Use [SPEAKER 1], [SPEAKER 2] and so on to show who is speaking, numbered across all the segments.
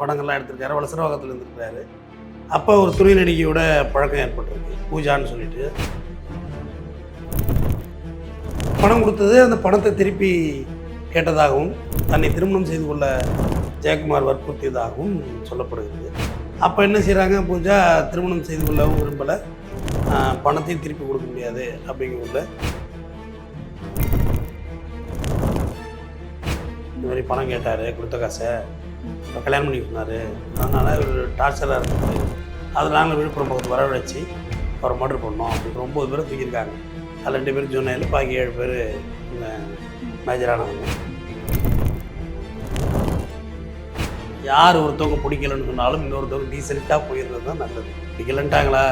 [SPEAKER 1] படங்கள்லாம் எடுத்திருக்காரு, வளசரவாக்கத்தில் இருந்திருக்காரு. அப்போ ஒரு துணை நடிகையோட பழக்கம் ஏற்பட்டிருக்கு, பூஜான்னு சொல்லிட்டு. பணம் கொடுத்தது அந்த பணத்தை திருப்பி கேட்டதாகவும் தன்னை திருமணம் செய்து கொள்ள ஜெயக்குமார் வற்புறுத்தியதாகவும் சொல்லப்படுகிறது. அப்போ என்ன செய்கிறாங்க, பூஜா திருமணம் செய்து கொள்ளவும் விரும்பலை, பணத்தையும் திருப்பி கொடுக்க முடியாது அப்படிங்கிறதுல இந்த மாதிரி பணம் கேட்டார், கொடுத்த காசை கல்யாணம் பண்ணி சொன்னார், அதனால் ஒரு டார்ச்சராக இருந்தது. அதனால் விழுப்புரம் பக்கத்து வரவழைச்சி அவரை மர்டர் பண்ணோம் அப்படின்னு 9 பேரை தூக்கியிருக்காங்க. அதில் 2 பேர் ஜூனியர், பாக்கி 7 பேர் மேஜரானவங்க. யார் ஒருத்தவங்க பிடிக்கலன்னு சொன்னாலும் இன்னொருத்தவங்க டீசெண்டாக போயிடுறது தான் நல்லது. பிடிக்கலன்ட்டாங்களா,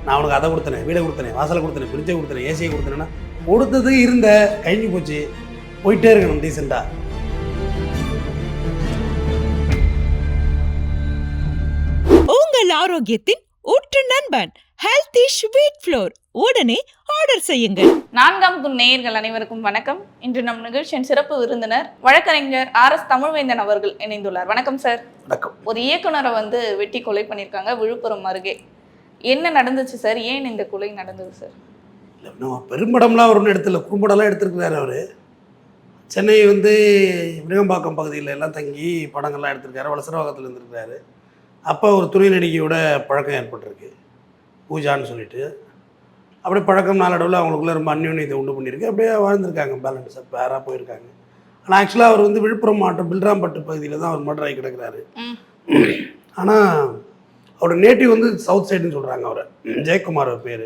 [SPEAKER 1] நான் அவனுக்கு அதை கொடுத்தனேன், வீடை கொடுத்தனேன், வாசலை கொடுத்தனேன், பிரிட்ஜை கொடுத்தனேன், ஏசியை கொடுத்தனேன்னா கொடுத்தது இருந்த கழிஞ்சு போச்சு, போயிட்டே இருக்கணும் டீசெண்டாக.
[SPEAKER 2] உங்கள் ஆரோக்கியத்தின் ஊற்று நண்பன் ஹெல்தி ஸ்வீட் ஃப்ளோர் உடனே ஆர்டர் செய்யுங்கள்.
[SPEAKER 3] 4ஆம் தூண் நேயர்கள் அனைவருக்கும் வணக்கம். இன்று நம் நிகழ்ச்சியின் சிறப்பு விருந்தினர் வழக்கறிஞர் RS தமிழ்வேந்தன் அவர்கள் இணைந்துள்ளார். வணக்கம் சார்.
[SPEAKER 1] வணக்கம்.
[SPEAKER 3] ஒரு இயக்குனரை வெட்டி கொலை பண்ணியிருக்காங்க விழுப்புரம் அருகே. என்ன நடந்துச்சு சார்? ஏன் இந்த கொலை நடந்தது சார்?
[SPEAKER 1] இல்லை, பெரும்படம்லாம் அவர் ஒன்றும் எடுத்துல, குறும்படம்லாம் எடுத்திருக்கிறாரு. அவர் சென்னை விருகம்பாக்கம் பகுதியில் எல்லாம் தங்கி படங்கள்லாம் எடுத்திருக்காரு, வளசரவாக்கத்தில் இருந்திருக்காரு. அப்போ ஒரு துணை நடிகையோட பழக்கம் ஏற்பட்டிருக்கு, பூஜான்னு சொல்லிட்டு. அப்படியே பழக்கம் நாளடைவில் அவங்களுக்குள்ள ரொம்ப அந்யோன்யத்தை உண்டு பண்ணியிருக்கு. அப்படியே வாழ்ந்திருக்காங்க, பேலன்ஸாக பேராக போயிருக்காங்க. ஆனால் ஆக்சுவலாக அவர் விழுப்புரம் மாவட்டம் பில்ராம்பட்டு பகுதியில் தான் அவர் மர்டர் ஆகி கிடக்கிறாரு. ஆனால் அவரோட நேட்டிவ் சவுத் சைடுன்னு சொல்கிறாங்க. அவரை ஜெயக்குமார் பேர்.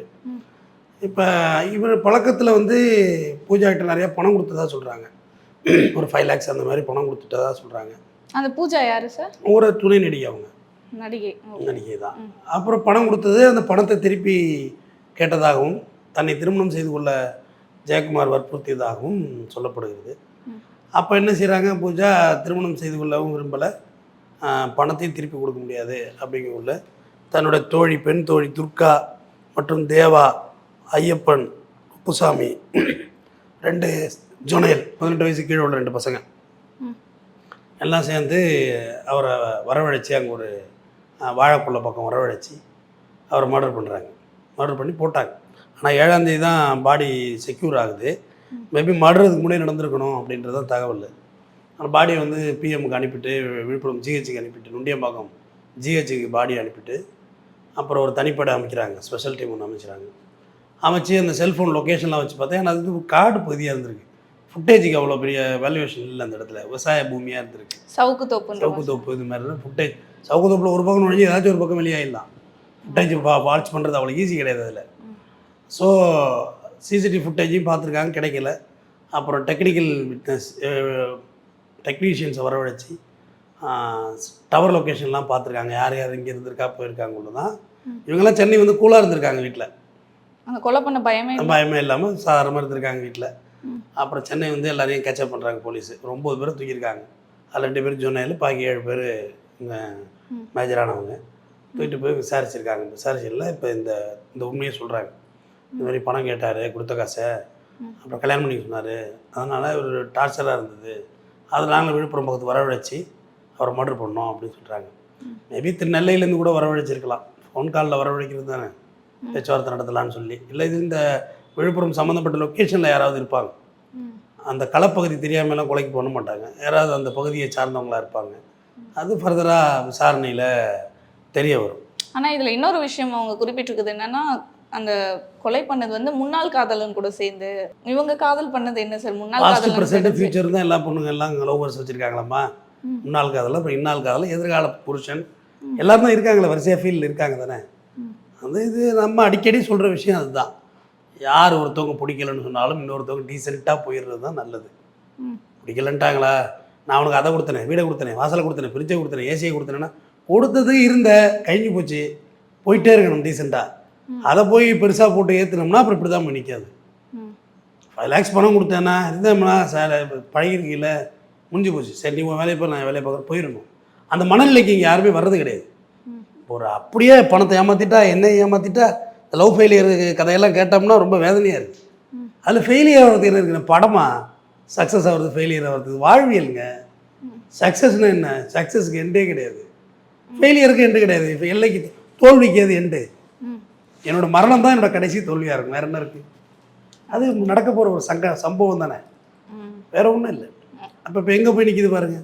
[SPEAKER 1] இப்போ இவர் பழக்கத்தில் பூஜா கிட்ட நிறையா பணம் கொடுத்ததா சொல்கிறாங்க. ஒரு 5 lakhs அந்த மாதிரி பணம் கொடுத்துட்டதா சொல்கிறாங்க.
[SPEAKER 3] அந்த பூஜா யாரு சார்?
[SPEAKER 1] ஒரு துணை நடிகை, அவங்க நடிகை தான். அப்புறம் பணம் கொடுத்தது அந்த பணத்தை திருப்பி கேட்டதாகவும் தன்னை திருமணம் செய்து கொள்ள ஜெயக்குமார் வற்புறுத்தியதாகவும் சொல்லப்படுகிறது. அப்போ என்ன செய்கிறாங்க, பூஜா திருமணம் செய்து கொள்ளவும் விரும்பலை, பணத்தையும் திருப்பி கொடுக்க முடியாது அப்படிங்கிறதுல தன்னோட தோழி, பெண் தோழி துர்கா மற்றும் தேவா, ஐயப்பன், குப்புசாமி, 2 ஜுனையல் 18 வயசு கீழே உள்ள 2 பசங்க எல்லாம் சேர்ந்து அவரை வரவழைச்சி அங்கே ஒரு வாழைப்பள்ள பக்கம் வரவழைச்சி அவரை மர்டர் பண்ணுறாங்க. மர்டர் பண்ணி போட்டாங்க. ஆனால் 7ஆம் தேதி தான் பாடி செக்யூர் ஆகுது. மேபி மர்டருக்கு முன்னே நடந்திருக்கணும் அப்படின்றது தான் தகவல். அந்த பாடியை பிஎம்க்கு அனுப்பிட்டு, விழுப்புரம் ஜிஹெச்சுக்கு அனுப்பிட்டு, நுண்டியம்பாக்கம் ஜிஹெச்சுக்கு பாடி அனுப்பிட்டு, அப்புறம் ஒரு தனிப்படை அமைக்கிறாங்க, ஸ்பெஷல் டீம் ஒன்று அமைச்சிறாங்க. அமைச்சு அந்த செல்ஃபோன் லொக்கேஷன்லாம் வச்சு பார்த்தா, ஏன்னா அது காடு பகுதியாக இருந்திருக்கு. ஃபுட்டேஜுக்கு அவ்வளோ பெரிய வேல்யூவேஷன் இல்லை அந்த இடத்துல, விவசாய பூமியாக இருந்திருக்கு. சவுக்கு தோப்பு இது மாதிரி ஃபுட்டேஜ். சவுக்கு தோப்பில் ஒரு பக்கம் நுழைஞ்சி ஏதாச்சும் ஒரு பக்கம் வெளியாகிடலாம். ஃபுட்டேஜ் வாட்ச் பண்ணுறது அவ்வளோ ஈஸி கிடையாது அதில். ஸோ சிசிடிவி ஃபுட்டேஜையும் பார்த்துருக்காங்க, கிடைக்கல. அப்புறம் டெக்னிக்கல் விட்னஸ் டெக்னீஷியன்ஸை வரவழைச்சி டவர் லொக்கேஷன்லாம் பார்த்துருக்காங்க, யார் யார் இங்கே இருந்திருக்கா போயிருக்காங்க. உள்ள தான் இவங்கெல்லாம் சென்னை கூலாக இருந்திருக்காங்க வீட்டில்.
[SPEAKER 3] அந்த கொலை பண்ண பயமே
[SPEAKER 1] இல்லாமல் சாதாரணமாக இருந்திருக்காங்க வீட்டில். அப்புறம் சென்னை எல்லாரையும் கேட்சப் பண்ணுறாங்க போலீஸ். 9 பேரை தூக்கியிருக்காங்க. அதில் 2 பேர் ஜூனியர், பாக்கி 7 பேர் இங்கே மேஜரானவங்க. தூக்கிட்டு போய் விசாரிச்சிருக்காங்க. விசாரிச்சிடல இப்போ இந்த உண்மையை சொல்கிறாங்க. இந்த மாதிரி பணம் கேட்டார், கொடுத்த காசை அப்புறம் கல்யாணம் பண்ணி சொன்னார், அதனால் ஒரு டார்ச்சராக இருந்தது, அதனால் விழுப்புரம் பக்கத்து வரவழைச்சி அவரை மர்டர் பண்ணோம் அப்படின்னு சொல்கிறாங்க. மேபி திருநெல்லையிலேருந்து கூட வரவழைச்சிருக்கலாம். ஃபோன் காலில் வரவழைக்கிறது தானே, பேச்சுவார்த்தை நடத்தலான்னு சொல்லி. இல்லை, இது இந்த விழுப்புரம் சம்மந்தப்பட்ட லொக்கேஷனில் யாராவது இருப்பாங்க, அந்த களப்பகுதி தெரியாமலாம் கொலைக்கு பண்ண மாட்டாங்க, யாராவது அந்த பகுதியை சார்ந்தவங்களாக இருப்பாங்க. அது ஃபர்தராக விசாரணையில் தெரிய வரும்.
[SPEAKER 3] ஆனால் இதில் இன்னொரு விஷயம் அவங்க குறிப்பிட்டிருக்குது என்னென்னா, அந்த கொலை பண்ணது முன்னாள் காதலன் கூட சேர்ந்து இவங்க காதல் பண்ணது என்ன சார்? முன்னாள் காதல்
[SPEAKER 1] ப்ரெசென்ட் ஃபியூச்சர் தான் எல்லா பொண்ணுங்க எல்லாம் லவ்வர்ஸ் வச்சுருக்காங்களாம்மா. முன்னாள் காதல், அப்புறம் இன்னால் காதல், எதிர்கால புருஷன் எல்லாரும் தான் இருக்காங்களே, வரிசையாக ஃபீல்டில் இருக்காங்க தானே. இது நம்ம அடிக்கடி சொல்கிற விஷயம் அதுதான். யார் ஒருத்தவங்க பிடிக்கலன்னு சொன்னாலும் இன்னொருத்தவங்க டீசெண்டாக போயிடுறது தான் நல்லது. பிடிக்கலன்ட்டாங்களா, நான் அவனுக்கு அதை கொடுத்தனேன், வீடை கொடுத்தனேன், வாசலை கொடுத்தனேன், பிரிட்ஜை கொடுத்தனேன், ஏசியை கொடுத்தனேன்னா கொடுத்தது இருந்த கழிஞ்சு போச்சு, போயிட்டே இருக்கணும் டீசெண்டாக. அதை போய் பெருசாக போட்டு ஏற்றுனோம்னா அப்புறம் இப்படி தான் நிற்காது. 5 lakhs பணம் கொடுத்தேன்னா இருந்தோம்னா பழகிருக்கீங்கள, முடிஞ்சு போச்சு, சரி நீ வேலையை போய் நான் வேலையை பார்க்குற போயிடணும். அந்த மனநிலைக்கு இங்கே யாருமே வர்றது கிடையாது. ஒரு அப்படியே பணத்தை ஏமாற்றிட்டா, என்ன ஏமாற்றிட்டா, லவ் ஃபெயிலியர் கதையெல்லாம் கேட்டோம்னா ரொம்ப வேதனையாக இருக்குது. அதில் ஃபெயிலியர் ஆகிறது என்ன இருக்குண்ணே, படமா சக்ஸஸ் ஆகிறது, ஃபெயிலியர் ஆகிறது வாழ்வியலுங்க. சக்ஸஸ்னால் என்ன, சக்ஸஸ்க்கு எண்டே கிடையாது. ஃபெயிலியருக்கு எண்டு கிடையாது. இப்போ எல்லைக்கு தோல்விக்கு அது எண்டு.
[SPEAKER 3] ம்.
[SPEAKER 1] என்னோட மரணம் தான் என்னோட கடைசி தோல்வியாக இருக்கும். வேற என்ன இருக்குது? அது நடக்க போகிற ஒரு சம்பவம் தானே,
[SPEAKER 3] ம்.
[SPEAKER 1] வேற ஒன்றும் இல்லை. அப்போ இப்போ எங்கே போய் நிற்கிது பாருங்க.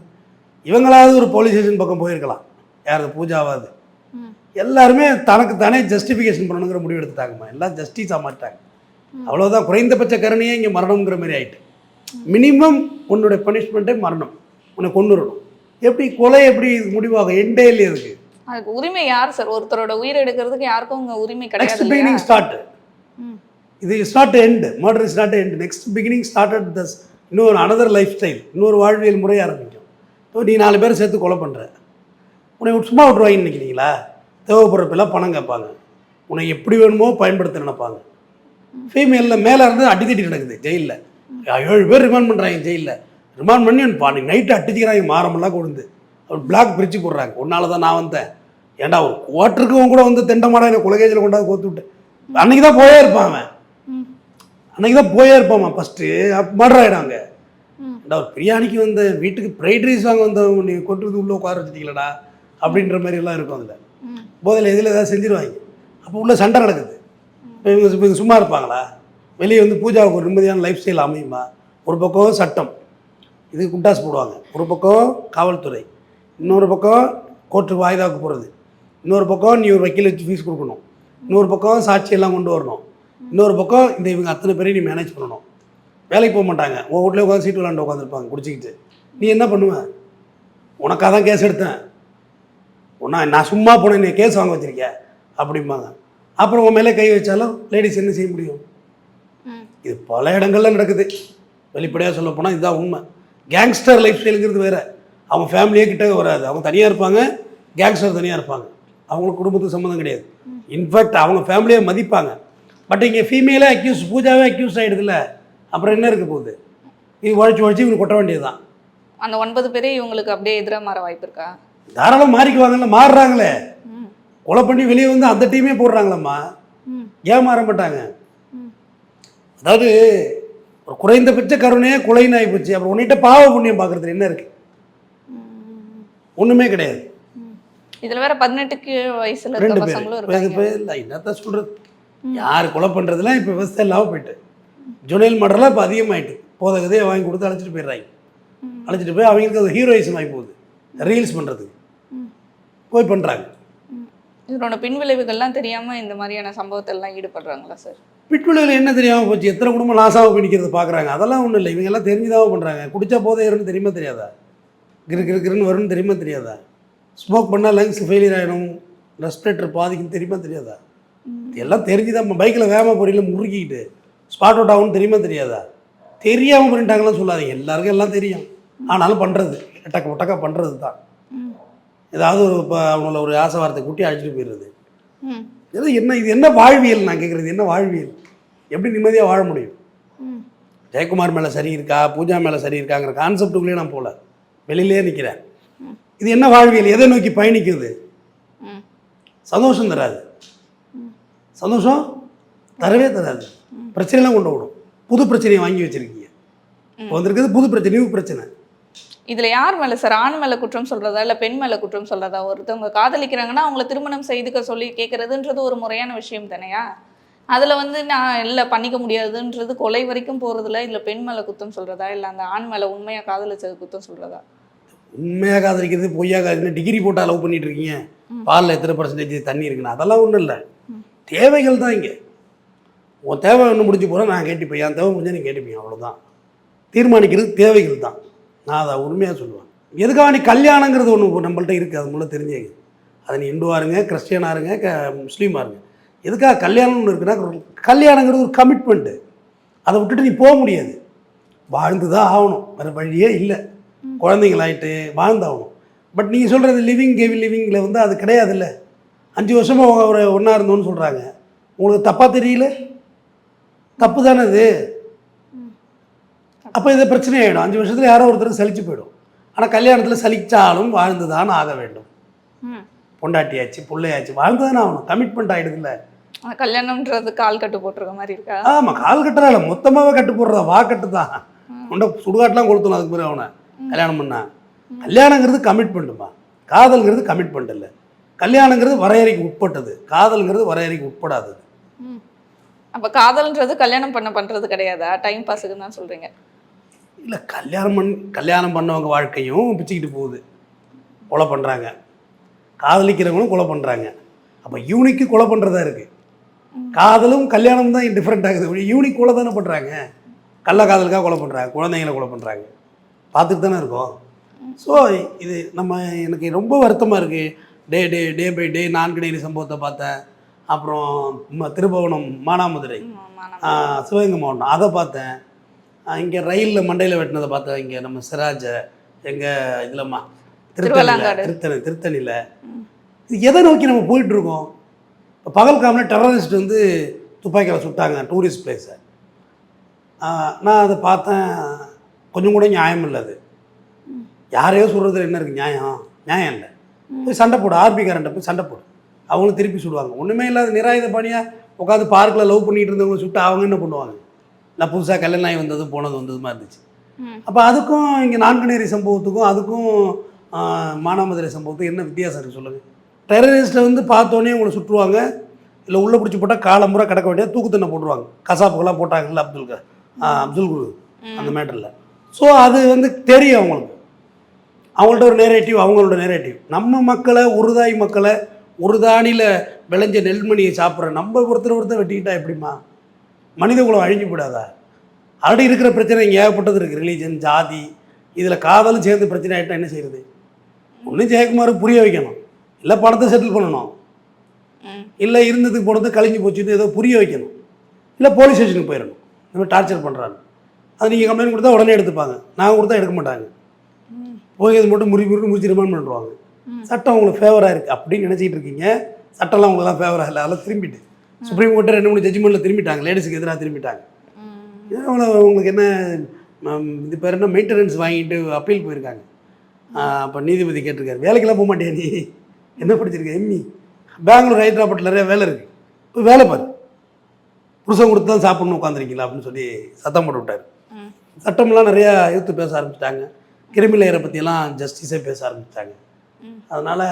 [SPEAKER 1] இவங்களாவது ஒரு போலீஸ் ஸ்டேஷன் பக்கம் போயிருக்கலாம், யார் பூஜாவாது.
[SPEAKER 3] ம்.
[SPEAKER 1] எல்லாருமே தனக்கு தானே ஜஸ்டிஃபிகேஷன் பண்ணணுங்கிற முடிவு எடுத்துட்டாங்கம்மா. எல்லாம் ஜஸ்டிஸாக மாட்டாங்க. அவ்வளோதான். குறைந்தபட்ச கருணையே இங்கே மரணம்ங்கிற மாதிரி ஆயிட்டு. மினிமம் உன்னுடைய பனிஷ்மெண்ட்டே மரணம், உன்னை கொன்னுடணும். எப்படி கொலை எப்படி முடிவாகும்? எண்டே இல்லையா அதுக்கு?
[SPEAKER 3] அதுக்கு உரிமை யார் சார்? ஒருத்தரோட உயிரை எடுக்கிறதுக்கு யாருக்கும் உங்க உரிமை கிடையாது
[SPEAKER 1] நெக்ஸ்ட்
[SPEAKER 3] இல்லையா?
[SPEAKER 1] Beginning start.
[SPEAKER 3] ம்.
[SPEAKER 1] இது is not end. Murder is not end. Next beginning started thus. இன்னொரு அனதர் லைஃப் ஸ்டைல், இன்னொரு வாழ்வியல் முறை ஆரம்பிக்கும். இப்போ நீ 4 பேரை சேர்த்து கொலை பண்ணுற, உன்னை சும்மா விட்டுருவாங்கன்னு நினைக்கிறீங்களா? தேவைப்படுறப்பெல்லாம் பணம் கேட்பாங்க, உன்னை எப்படி வேணுமோ பயன்படுத்த நினைப்பாங்க. ஃபீமேலில் மேலே இருந்து அடித்தடி நடக்குது ஜெயிலில். 7 பேர் ரிமாண்ட் பண்ணுறாங்க ஜெயிலில். ரிமாண்ட் பண்ணி அன்னைக்கு நைட்டு அடிச்சுக்கிறாங்க, மாரமெல்லாம் கொண்டு அவர் பிளாக் பிரித்து போடுறாங்க. ஒன்னால தான் நான் வந்தேன். ஏன்டா ஒரு குவார்ட்டருக்கு அவன் கூட வந்து தெண்டமாடா என்னை குலகேஜில் கொண்டாந்து கோத்து விட்டு அன்றைக்கி தான் போயே இருப்பான் அவன். அன்றைக்கி தான் போயே இருப்பான் ஃபஸ்ட்டு. மர்டர் ஆகிடாங்க. ஒரு பிரியாணிக்கு வந்த வீட்டுக்கு ஃப்ரைட் ரைஸ் வாங்க வந்தவங்க நீ கொண்டு வந்து உள்ளே உட்கார வச்சுட்டீங்களடா அப்படின்ற மாதிரிலாம் இருக்கும். அதில் போதையில் இதில் ஏதாவது செஞ்சுருவாங்க. அப்போ உள்ள சண்டை நடக்குது. இப்போ இவங்க சும்மா இருப்பாங்களா? வெளியே வந்து பூஜாவுக்கு ஒரு நிம்மதியான லைஃப் ஸ்டைல் அமையுமா? ஒரு பக்கம் சட்டம், இது குண்டாஸ் போடுவாங்க. ஒரு பக்கம் காவல்துறை, இன்னொரு பக்கம் கோர்ட்டுக்கு வாய்தாவுக்கு போகிறது, இன்னொரு பக்கம் நீ ஒரு வக்கீல் வச்சு ஃபீஸ் கொடுக்கணும், இன்னொரு பக்கம் சாட்சியெல்லாம் கொண்டு வரணும், இன்னொரு பக்கம் இவங்க அத்தனை பேரையும் நீ மேனேஜ் பண்ணணும். வேலைக்கு போக மாட்டாங்க, உன் வீட்டில் உட்காந்து சீட்டு விளாண்டு உட்காந்துருப்பாங்க குடிச்சிக்கிட்டு. நீ என்ன பண்ணுவேன்? உனக்காக தான் கேஸ் எடுத்தேன், நான் சும்மா போனேன், நீ கேஸ் வாங்க வச்சுருக்கேன் அப்படிம்பாங்க. அப்புறம் உன் மேலே கை வச்சாலும் லேடிஸ் என்ன செய்ய முடியும்? இது பல இடங்கள்ல நடக்குது. வெளிப்படையாக சொல்ல போனால் இதுதான் உண்மை. கேங்ஸ்டர் லைஃப் ஸ்டைலுங்கிறது வேறு. அவங்க ஃபேமிலியே கிட்ட வராது, அவங்க தனியாக இருப்பாங்க. கேங்ஸ்டர் தனியாக இருப்பாங்க, அவங்களுக்கு குடும்பத்துக்கு சம்மந்தம் கிடையாது. இன்ஃபேக்ட் அவங்க ஃபேமிலியை மதிப்பாங்க. பட் இங்கே ஃபீமேலே அக்யூஸ், பூஜாவே அக்யூஸ் ஆகிடுதுல்ல, அப்புறம் என்ன இருக்க போகுது? இது உழைச்சி இவங்க கொட்ட வேண்டியது தான்.
[SPEAKER 3] அந்த 9 பேரே இவங்களுக்கு அப்படியே எதிராக மாற வாய்ப்பு இருக்கா?
[SPEAKER 1] தாராளம் மாறிக்குவாங்கல்ல. மாறுறாங்களே, கொலை பண்ணி வெளியே வந்து அந்த டீமே போடுறாங்களம்மா. ஏன் மாற மாட்டாங்க? அதாவது ஒரு குறைந்தபட்ச கருணையே கொலைன்னு ஆகிப்போச்சு. அப்புறம் உன்னிட்ட பாவ புண்ணியம் பார்க்குறதுல என்ன இருக்குது? ஒன்றுமே கிடையாது.
[SPEAKER 3] இதில் வேற 18 வயசுல இருக்க பசங்களும் இருக்காங்க.
[SPEAKER 1] இல்லை என்னத்தான் சொல்கிறது, யார் கொலை பண்ணுறதுலாம் இப்போ விவசாயம் இல்லாமல் போயிட்டு. ஜுனைல் மர்டர்லாம் இப்போ அதிகமாகிட்டு. போதகதையை வாங்கி கொடுத்து அழைச்சிட்டு போயிடுறாங்க. அழைச்சிட்டு போய் அவங்களுக்கு அது ஹீரோயிசம் ஆகி போகுது, ரீல்ஸ் பண்ணுறதுக்கு போய் பண்ணுறாங்க.
[SPEAKER 3] இதனோட பின்விளைவுகள்லாம் தெரியாமல் இந்த மாதிரியான சம்பவத்தெல்லாம் ஈடுபடுறாங்களா சார்?
[SPEAKER 1] பிட்விளைவில் என்ன தெரியாமல் போச்சு? எத்தனை குடும்பம் நாசாவை போய் நிற்கிறது பார்க்குறாங்க. அதெல்லாம் ஒன்றும் இல்லை, இவங்கெல்லாம் தெரிஞ்சுதான் பண்ணுறாங்க. குடித்தா போதை ஏறுன்னு தெரியுமா தெரியாதா? கிருன்னு வரும்னு தெரியுமா தெரியாதா? ஸ்மோக் பண்ணால் லங்ஸ் ஃபெயிலியர் ஆகிடும், ரெஸ்பிரேட்டர் பாதிக்குன்னு தெரியுமா தெரியாதா? எல்லாம் தெரிஞ்சுதான். பைக்கில் வேகமாக போறீங்கள முறுக்கிக்கிட்டு ஸ்பாட் அவுட் ஆகும்னு தெரியுமா தெரியாதா? தெரியாமல் பண்ணிட்டாங்கலாம் சொல்லாதீங்க, எல்லாருக்கும் எல்லாம் தெரியும். ஆனாலும் பண்ணுறது டக்கு ஒட்டக்கா பண்ணுறது தான். ஏதாவது ஒரு இப்போ அவங்கள ஒரு ஆசை வார்த்தை கூட்டி அழைச்சிட்டு போயிடுறது. இது என்ன வாழ்வியல்? நான் கேட்குறது என்ன வாழ்வியல்? எப்படி நிம்மதியாக வாழ முடியும்? ஜெயக்குமார் மேலே சரி இருக்கா, பூஜா மேலே சரி இருக்காங்கிற கான்செப்டுக்குள்ளேயே நான் போகல, வெளியிலே நிற்கிறேன். இது என்ன வாழ்வியல்? எதை நோக்கி பயணிக்குது? சந்தோஷம் தராது, சந்தோஷம் தரவே தராது. பிரச்சனைலாம் கொண்டு விடும். புது பிரச்சனையை வாங்கி வச்சுருக்கீங்க. இப்போ வந்திருக்கிறது புது பிரச்சனை, நியூ பிரச்சனை. இதில்
[SPEAKER 3] யார் மேலே சார்? ஆண் மேலே குற்றம் சொல்கிறதா இல்லை பெண் மேலே குற்றம் சொல்கிறதா? ஒருத்தவங்க காதலிக்கிறாங்கன்னா அவங்கள திருமணம் செய்துக்க சொல்லி கேட்குறதுன்றது ஒரு முறையான விஷயம் தானையா? அதில் வந்து நான் இல்லை பண்ணிக்க முடியாதுன்றது கொலை வரைக்கும் போகிறதுல இதில் பெண் மேலே குற்றம் சொல்கிறதா இல்லை அந்த ஆண் மேலே உண்மையாக காதலிச்சது குற்றம் சொல்கிறதா?
[SPEAKER 1] உண்மையாக காதலிக்கிறது பொய்யாக காதலிக்கிறது. டிகிரி போட்டால் லவ் பண்ணிட்டு இருக்கீங்க, பாலில் எத்தனை % தண்ணி இருக்குன்னு, அதெல்லாம் ஒன்றும் இல்லை. தேவைகள் தான் இங்கே. உன் தேவை ஒன்று முடிஞ்சு போகிறேன், நான் கேட்டுப்பேன். என் தேவை முடிஞ்சால் நீ கேட்டுப்பீங்க, அவ்வளோதான். தீர்மானிக்கிறது தேவைகள் தான். நான் அதை உண்மையாக சொல்லுவேன். எதுக்காக நீ கல்யாணங்கிறது ஒன்று நம்மள்ட்ட இருக்குது, அது மூலம் தெரிஞ்சேங்க. அதை நீ இந்துவாக இருங்க, கிறிஸ்டியனாக இருங்க, முஸ்லீமாக இருங்க. எதுக்காக கல்யாணம்னு ஒன்று இருக்குன்னா, கல்யாணங்கிறது ஒரு கமிட்மெண்ட்டு. அதை விட்டுட்டு நீ போக முடியாது. வாழ்ந்து தான் ஆகணும், வேறு வழியே இல்லை. குழந்தைங்களாயிட்டு வாழ்ந்தாகணும். பட் நீங்கள் சொல்கிறது லிவிங்கில் வந்து அது கிடையாது. இல்லை 5 வருஷமாக ஒரு ஒன்றா இருந்தோன்னு சொல்கிறாங்க. உங்களுக்கு தப்பாக தெரியல? தப்பு தானே அது. அப்போ இதை பிரச்சனை ஆகிடும். 5 வருஷத்தில் யாரோ ஒருத்தருக்கு சலிச்சு போயிடும். ஆனால் கல்யாணத்தில் சலிச்சாலும் வாழ்ந்து தான் ஆக வேண்டும். பொண்டாட்டியாச்சு பிள்ளையாச்சு வாழ்ந்து தானே ஆகணும். கமிட்மெண்ட் ஆகிடுதுல்ல.
[SPEAKER 3] கல்யாணம்ன்றது கால் கட்டு போட்டிருக்க மாதிரி இருக்கா?
[SPEAKER 1] ஆமாம், கால் கட்டுறா இல்லை, மொத்தமாகவே கட்டு போடுறதா. வாக்கட்டு தான். உண்டை சுடுகாட்டெலாம் கொடுத்தணும் அதுக்கு பிறகு அவனை கல்யாணம் பண்ணா. கல்யாணங்கிறது கமிட்மெண்ட்டுமா. காதல்ங்கிறது கமிட்மெண்ட் இல்லை. கல்யாணங்கிறது வரையறைக்கு உட்பட்டது, காதல்ங்கிறது வரையறைக்கு உட்படாதது.
[SPEAKER 3] அப்ப காதல்ன்றது கல்யாணம் பண்றது கிடையாதா? டைம் பாஸுக்கு தான் சொல்றீங்க?
[SPEAKER 1] இல்லை, கல்யாணம் பண்ணவங்க வாழ்க்கையும் பிச்சுக்கிட்டு போகுது, கொலை பண்ணுறாங்க. காதலிக்கிறவங்களும் கொலை பண்ணுறாங்க. அப்போ யூனிக்கு கொலை பண்ணுறதா இருக்குது. காதலும் கல்யாணம் தான் டிஃப்ரெண்ட் ஆகுது. யூனிக் கொலை தானே பண்ணுறாங்க. கள்ள காதலுக்காக கொலை பண்ணுறாங்க, குழந்தைங்களை கொலை பண்ணுறாங்க, பார்த்துட்டு தானே இருக்கோம். ஸோ இது எனக்கு ரொம்ப வருத்தமாக இருக்குது. டே பை டே நான்குநேரி சம்பவத்தை பார்த்தேன். அப்புறம் திருபுவனம் மானாமதுரை, சிவகங்கை மாவட்டம் அதை பார்த்தேன். இங்கே ரயிலில் மண்டையில் வெட்டினதை பார்த்தேன். இங்கே நம்ம சிராஜை எங்கள் இதில்மா திருத்தணியில். இது எதை நோக்கி நம்ம போயிட்டுருக்கோம்? இப்போ பகல்காமில் டெரரிஸ்ட் வந்து துப்பாக்கியில் சுட்டாங்க டூரிஸ்ட் பிளேஸை. நான் அதை பார்த்தேன். கொஞ்சம் கூட நியாயம் இல்லை. அது யாரையோ சொல்கிறதுல என்ன இருக்குது? நியாயம் இல்லை. போய் சண்டை போடு, ஆர்பி காரண்ட்டை போய் சண்டை போடு, அவங்களும் திருப்பி சுடுவாங்க. ஒன்றுமே இல்லாத நிராயுத பாணியாக உட்காந்து பார்க்கில் லவ் பண்ணிகிட்டு இருந்தவங்க சுட்டு அவங்க என்ன பண்ணுவாங்க? நான் புதுசாக கல்யாணம் ஆகி வந்தது வந்ததுமா இருந்துச்சு. அப்போ அதுக்கும் இங்கே நான்குநேரி சம்பவத்துக்கும் அதுக்கும் மானாமதுரை சம்பவத்துக்கும் என்ன வித்தியாசம் இருக்குது சொல்லுங்கள்? டெரரிஸ்ட்டை வந்து பார்த்தோன்னே உங்களை சுட்டுருவாங்க, இல்லை உள்ளே பிடிச்சி போட்டால் காலம்புற கிடக்க வேண்டிய தூக்குத்தண்ணை போட்டுருவாங்க. கசாப்புக்கெல்லாம் போட்டாங்கல்ல அப்துல் குரு அந்த மேட்டரில். ஸோ அது வந்து தெரியும் அவங்களுக்கு, அவங்கள்ட்ட ஒரு நேரேட்டிவ், அவங்களோட நேரேட்டிவ். நம்ம மக்களை, உருதாய் மக்களை, உருதானியில் விளைஞ்ச நெல்மணியை சாப்பிட்ற நம்ம ஒருத்தர் வெட்டிக்கிட்டா எப்படிமா மனித குலம் அழிஞ்சு போடாதா? ஆல்ரெடி இருக்கிற பிரச்சனை இங்கே ஏகப்பட்டது இருக்குது. ரிலீஜன், ஜாதி, இதில் காதலும் சேர்ந்து பிரச்சனை ஆகிட்டா என்ன செய்யுது? ஒன்றும் ஜெயக்குமார் புரிய வைக்கணும், இல்லை பணத்தை செட்டில் பண்ணணும், இல்லை இருந்ததுக்கு போனது கழிஞ்சு போச்சுன்னு ஏதோ புரிய வைக்கணும், இல்லை போலீஸ் ஸ்டேஷனுக்கு போயிடணும். இந்த மாதிரி டார்ச்சர் பண்ணுறாங்க. அது நீங்கள் கம்ப்ளைண்ட் கொடுத்தா உடனே எடுத்துப்பாங்க, நாங்கள் கொடுத்தா எடுக்க மாட்டாங்க. போய் அது மட்டும் முடிச்சு ரிமாண்ட் பண்ணுவாங்க. சட்டம் உங்களுக்கு ஃபேவராக இருக்குது அப்படின்னு நினச்சிக்கிட்டு இருக்கீங்க. சட்டம்லாம் உங்களுக்குலாம் ஃபேவராக இல்லை. அதெல்லாம் திரும்பிட்டு சுப்ரீம் கோர்ட்டை 2-3 ஜட்ஜ்மெண்ட்டில் திரும்பிட்டாங்க, லேடிஸுக்கு எதிராக திரும்பிட்டாங்க. அவ்வளோ உங்களுக்கு என்ன இது பேர் என்ன மெயின்டெனன்ஸ் வாங்கிட்டு அப்பீல் போயிருக்காங்க. அப்போ நீதிபதி கேட்டிருக்காரு, வேலைக்கெல்லாம் போக மாட்டியா நீ? என்ன படிச்சிருக்க? எம்இ. பெங்களூர் ஹைதராபாத்தில் நிறைய வேலை இருக்குது, இப்போ வேலை பாரு, புருஷன் கொடுத்து தான் சாப்பிட்ணும் உட்காந்துருக்கீங்களா அப்படின்னு சொல்லி சத்தம் போட்டு விட்டார். சட்டம்லாம் நிறையா எடுத்து பேச ஆரம்பிச்சிட்டாங்க. கிரிமினல் லேயரை பற்றியெல்லாம் ஜஸ்டிஸே பேச ஆரம்பிச்சிட்டாங்க. அதனால்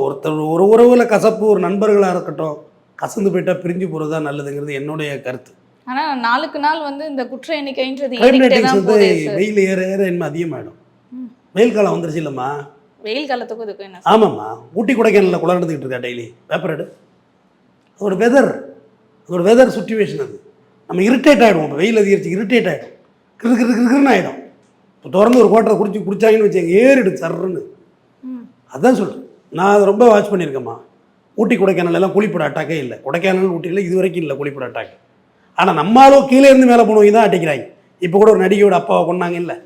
[SPEAKER 1] ஒருத்தர் ஒரு உறவில் கசப்பு, ஒரு நண்பர்களாக இருக்கட்டும், கசந்து போயிட்டால் பிரிஞ்சு போகிறது தான் நல்லதுங்கிறது என்னுடைய கருத்து.
[SPEAKER 3] ஆனால் நாளுக்கு நாள் வந்து இந்த குற்ற எண்ணிக்கைன்றது
[SPEAKER 1] வந்து வெயில் ஏற ஏற என்ன அதிகமாகிடும். வெயில் காலம் வந்துருச்சு இல்லைம்மா?
[SPEAKER 3] வெயில் காலத்துக்கும் இதுக்கும் என்ன?
[SPEAKER 1] ஆமாம்மா, ஊட்டி கொடைக்கானலில் குளம் நடந்துக்கிட்டு இருக்கா டெய்லி. பேப்பர் எடு, அதோட வெதர் சுச்சுவேஷன். அது நம்ம இரிட்டேட் ஆகிடும். இப்போ வெயில் அதிகரிச்சு இரிட்டேட் ஆகிடும், கிருன்னு ஆகிடும். இப்போ திறந்து ஒரு கோட்டரை குடிச்சாங்கன்னு வச்சுங்க, ஏறிடும் சர்ன்னு. அதுதான் சொல்கிறேன். நான் அதை ரொம்ப வாட்ச் பண்ணியிருக்கேம்மா. ஊட்டி கொடைக்கானல் எல்லாம் கூலிப்பட அட்டாக்கே இல்லை. கொடைக்கானல் ஊட்டியில் இது வரைக்கும் இல்லை கூலிப்பட அட்டாக். ஆனால் நம்மளும் கீழே இருந்து மேலே போனவங்க தான் அடிக்கிறாங்க. இப்போ கூட ஒரு நடிகையோட அப்பாவை கொண்டாங்க இல்லை,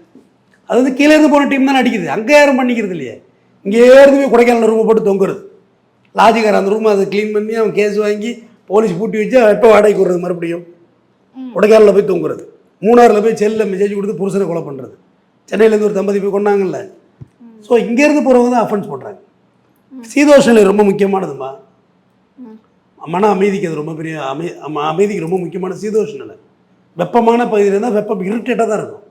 [SPEAKER 1] அது வந்து கீழே இருந்து போன டீம் தான் அடிக்குது. அங்கே யாரும் பண்ணிக்கிறது இல்லையே. இங்கே இருந்து போய் கொடைக்கானல் ரூமை போட்டு தொங்குறது. லாஜிக்கார அந்த ரூமை அதை க்ளீன் பண்ணி அவன் கேஸ் வாங்கி போலீஸ் பூட்டி வச்சு எப்போ வாடகைக்கு விடுறது? மறுபடியும் கொடைக்கானலில் போய் தொங்குறது. மூணாரில் போய் செல்லில் மெசேஜ் கொடுத்து புருஷனை கொலை பண்ணுறது. சென்னையிலேருந்து ஒரு தம்பதி போய் கொண்டாங்கல்ல. ஸோ இங்கேருந்து போகிறவங்க தான் அஃபென்ஸ் பண்ணுறாங்க. சீதோஷநிலை ரொம்ப முக்கியமானதுமா. மன அமைதிக்கு அது ரொம்ப பெரிய அமைதிக்கு ரொம்ப முக்கியமான சீதோஷநிலை. வெப்பமான பகுதியில் இருந்தால் வெப்பம் இரிட்டேட்டாக தான் இருக்கும்.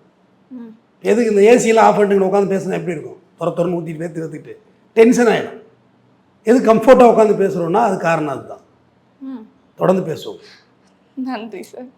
[SPEAKER 1] எதுக்கு இந்த ஏசியெல்லாம் ஆஃப் பண்ணிட்டு உட்காந்து பேசினா எப்படி இருக்கும்? துறன்னு ஊற்றிட்டு வேற்றுக்கிட்டு டென்ஷன் ஆகிடும். எது கம்ஃபர்ட்டாக உட்காந்து பேசுகிறோன்னா அது காரணம் அதுதான். தொடர்ந்து பேசுவோம்.
[SPEAKER 3] நன்றி சார்.